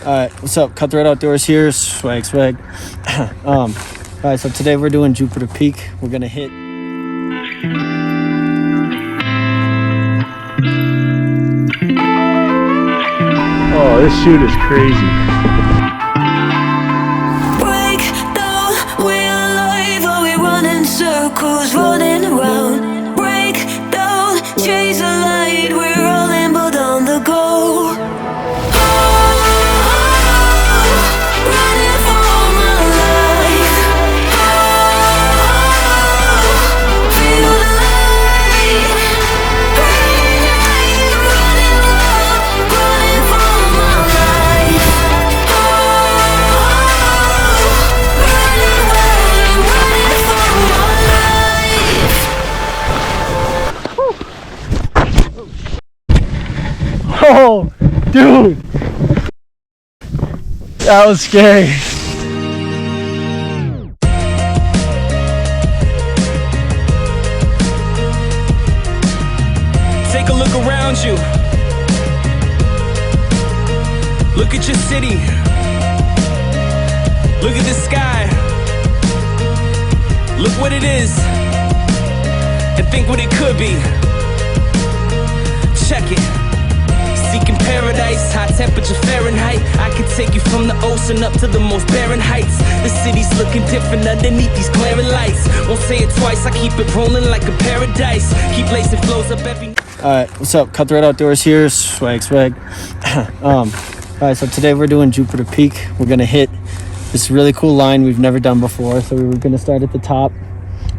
Alright, what's up? Cutthroat Outdoors here, swag. Alright, so today we're doing Jupiter Peak. We're gonna hit. Oh, this chute is crazy. Break down, we're alive, are we running circles, running around? Break down, chase a light, we're all in but on the go. Oh, dude, that was scary. Take a look around you. Look at your city. Look at the sky. Look what it is. And think what it could be. Check it. Seeking paradise, high temperature Fahrenheit. I could take you from the ocean up to the most barren heights. The city's looking different underneath these glaring lights. Won't say it twice, I keep it rolling like a paradise. Keep lacing flows up every. Alright, what's up? Cutthroat Outdoors here, swag. Alright, so today we're doing Jupiter Peak. We're gonna hit this really cool line we've never done before. So we were gonna start at the top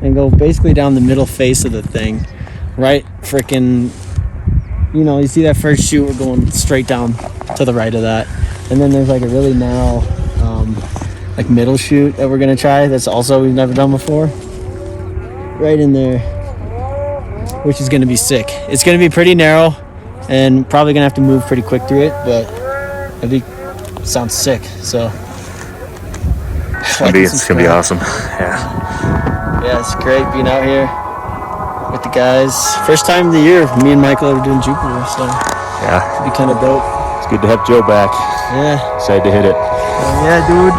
and go basically down the middle face of the thing. Right freaking. You know, you see that first chute, we're going straight down to the right of that. And then there's like a really narrow, like middle chute that we're gonna try. That's also we've never done before. Right in there, which is gonna be sick. It's gonna be pretty narrow and probably gonna have to move pretty quick through it, but sounds sick. So it's gonna be awesome. Yeah, it's great being out here with the guys. First time of the year, me and Michael are doing Jupiter, so yeah, it'll be kind of dope. It's good to have Joe back. Yeah. Excited to hit it. Yeah, dude.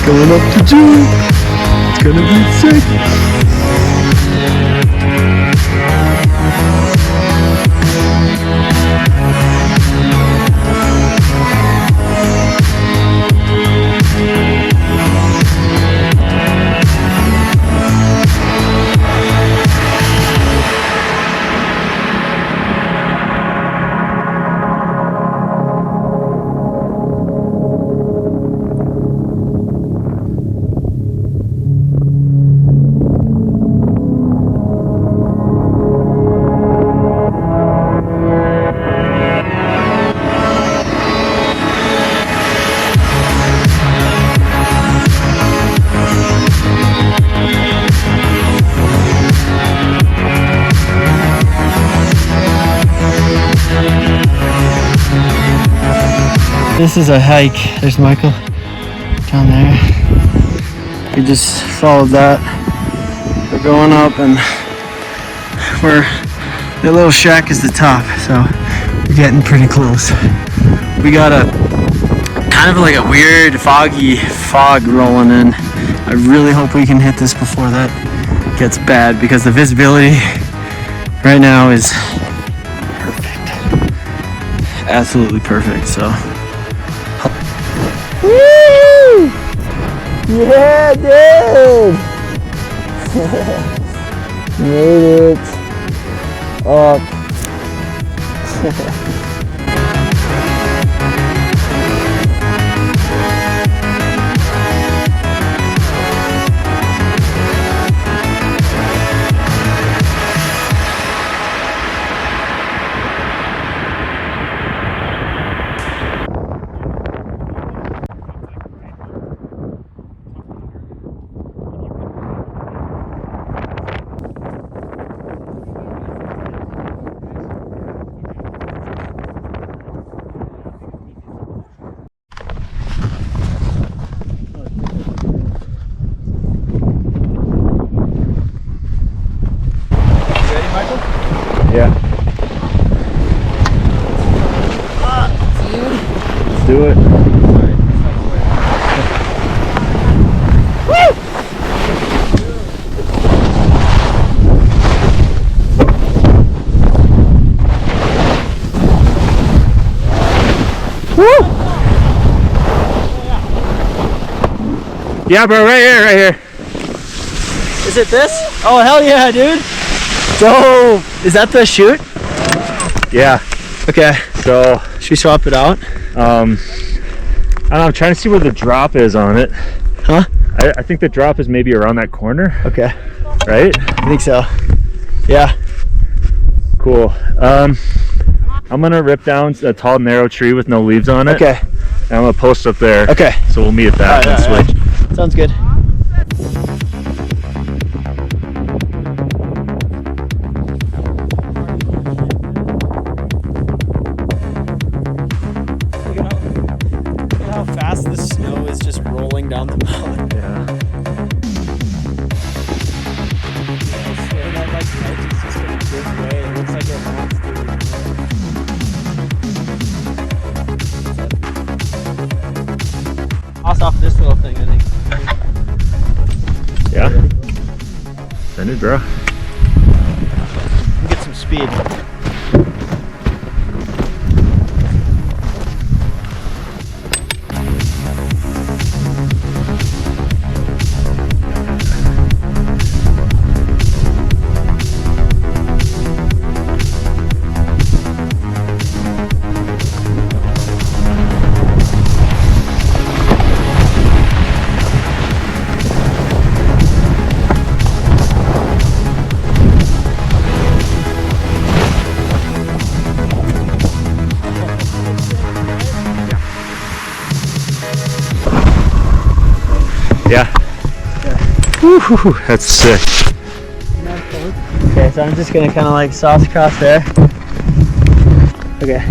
Going up to Chute. It's gonna be sick. This is a hike. There's Michael down there. We just followed that. We're going up and the little shack is the top, so we're getting pretty close. We got a kind of like a weird foggy fog rolling in. I really hope we can hit this before that gets bad because the visibility right now is perfect. Absolutely perfect, so. Woo! Yeah, dude! Made it up Yeah. Let's do it. Yeah, bro, right here, right here. Is it this? Oh, hell yeah, dude. Dope. Is that the chute? Yeah. Okay. So, Should we swap it out? I don't know, I'm trying to see where the drop is on it. Huh? I think the drop is maybe around that corner, Okay. right? I think so. Yeah. Cool. I'm gonna rip down a tall, narrow tree with no leaves on it. Okay. And I'm gonna post up there. Okay. So we'll meet at that and switch. Sounds good. Look at how fast the snow is just rolling down the mountain. Yeah. I swear that like edge is just gonna give way. It looks like it wants to. Off this little thing, I think. Yeah. Send it, bro. Get some speed. Yeah. Woo-hoo-hoo, that's sick. Okay, so I'm just gonna kind of like sauce across there. Okay.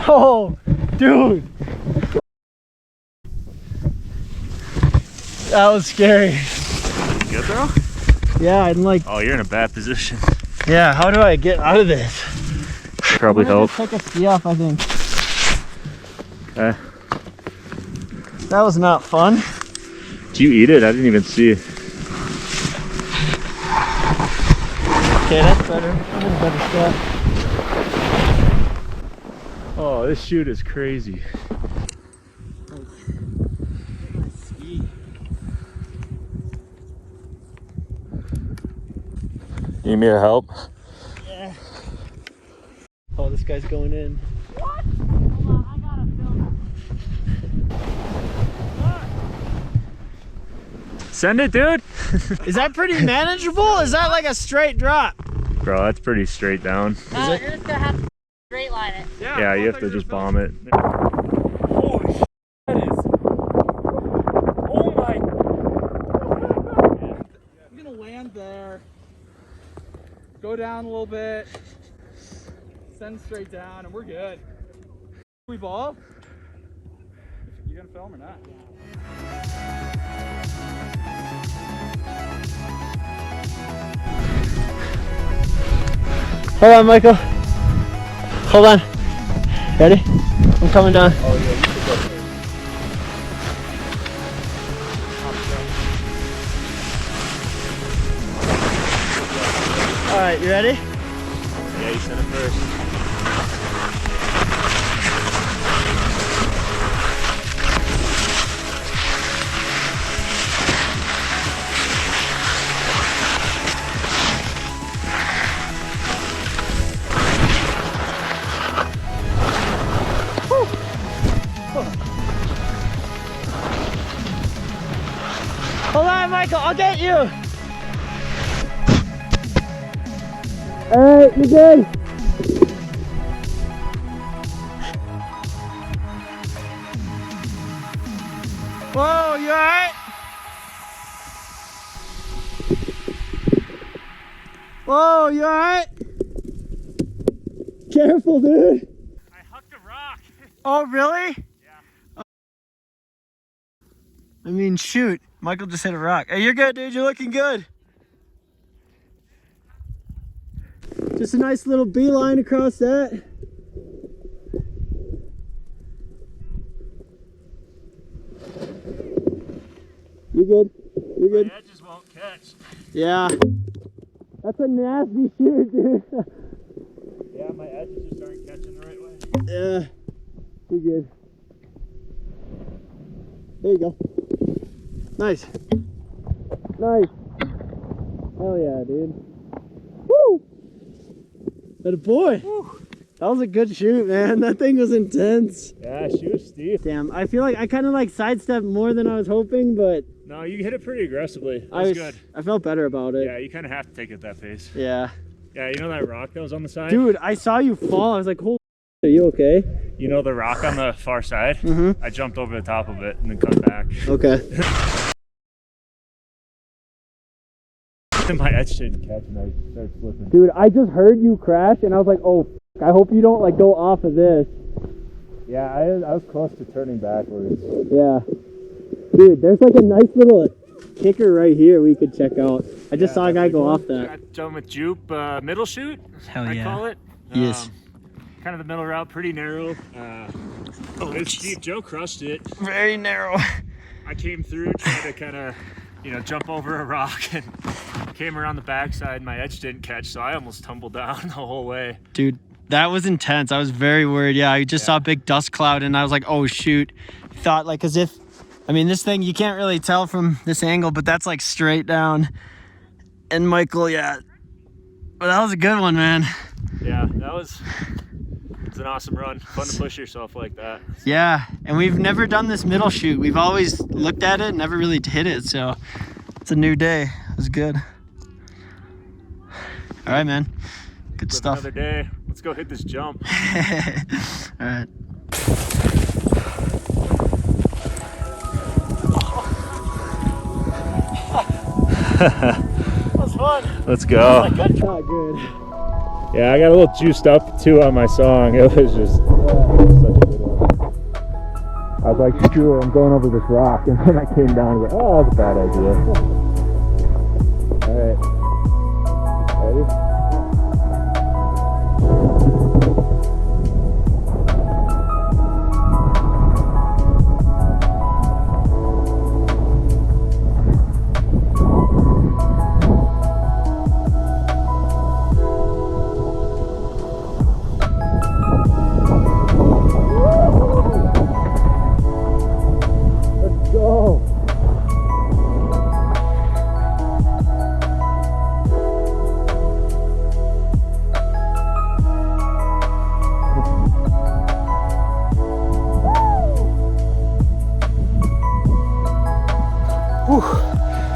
Oh, dude. That was scary. Good, bro? Yeah, I'm like, Oh, you're in a bad position. yeah, how do I get out of this? Probably help. Take a ski off, I think. Okay. That was not fun. Did you eat it? I didn't even see it. Okay, that's better. I'm in a better spot. Oh, this chute is crazy. You need me to help? Yeah. Oh, this guy's going in. What? Hold on, I gotta film it. Send it, dude. Is that pretty manageable? Is that like a straight drop? Bro, that's pretty straight down. You're just gonna have to straight line it. Yeah, you have to just bomb it. Holy shit, that is. Oh my. I'm gonna land there. Go down a little bit. Send straight down, and we're good. We ball? You gonna film or not? Hold on, Michael. Hold on. Ready? I'm coming down. Oh yeah, you should go first. All right, you ready? Yeah, you send it first. Michael, I'll get you. Alright, you good? Whoa, you alright? Whoa, you alright? Careful, dude. I hucked a rock. Oh, really? Yeah. I mean, shoot. Michael just hit a rock. Hey, you're good, dude. You're looking good. Just a nice little beeline across that. You good? You good? My edges won't catch. Yeah. That's a nasty shoot, dude. Yeah, my edges just aren't catching the right way. Yeah. You good. There you go. Nice. Nice. Hell yeah, dude. Woo! That a boy. Woo. That was a good shoot, man. That thing was intense. Yeah, she was steep. Damn, I feel like I kind of like sidestepped more than I was hoping, but No, you hit it pretty aggressively. That was good. I felt better about it. Yeah, you kind of have to take it at that pace. Yeah. Yeah, you know that rock that was on the side? Dude, I saw you fall. I was like, holy shit, are you okay? You know the rock on the far side? Mm-hmm. I jumped over the top of it and then cut back. Okay. And my edge didn't catch and I started slipping. Dude, I just heard you crash and I was like, oh, I hope you don't like go off of this. Yeah, I was close to turning backwards. Yeah. Dude, there's like a nice little kicker right here we could check out. I just saw a guy go off that. Got done with Jupe, middle chute, Hell I yeah. call it. Yes. Kind of the middle route, pretty narrow. It's steep. Joe crushed it. Very narrow. I came through, tried to kind of, jump over a rock and came around the backside. My edge didn't catch, so I almost tumbled down the whole way. Dude, that was intense. I was very worried. Yeah, I just saw a big dust cloud and I was like, oh shoot. Thought like as if, I mean, this thing, you can't really tell from this angle, but that's like straight down. And Michael, yeah. But that was a good one, man. Yeah, it was an awesome run. Fun to push yourself like that. Yeah, and we've never done this middle shoot. We've always looked at it, never really hit it, so it's a new day. It was good. All right, man. Good stuff. Another day. Let's go hit this jump. All right. That was fun. Let's go. Not good. Yeah, I got a little juiced up too on my song. It was just such a good one. I was like, screw it, I'm going over this rock. And then I came down and was like, oh, that's a bad idea. All right. Ready?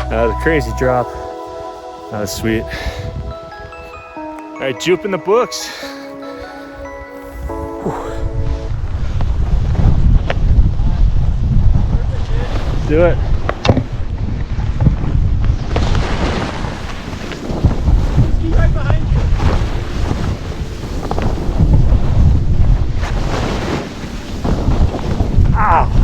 That was a crazy drop. That was sweet. All right, Jupe in the books. Do it. He's right behind you. Ow.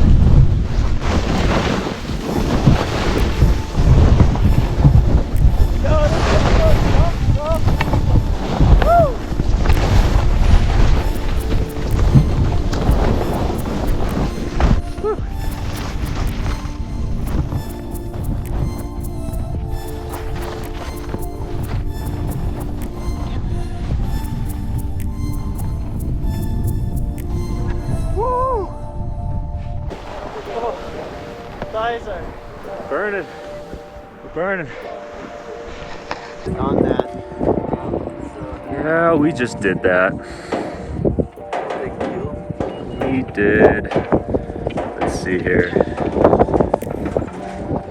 Burning. We're burning. On that. Yeah, we just did that. We did. Let's see here. I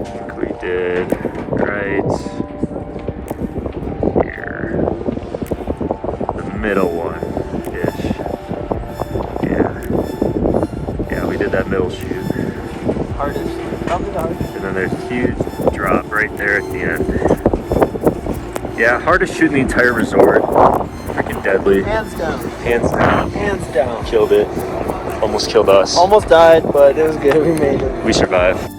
think we did right here. The middle one ish. Yeah, we did that middle chute. Hardest. Probably the hardest. And then there's a huge drop right there at the end. Yeah, hardest chute in the entire resort. Freaking deadly. Hands down. Hands down. Hands down. Killed it. Almost killed us. Almost died, but it was good. We made it. We survived.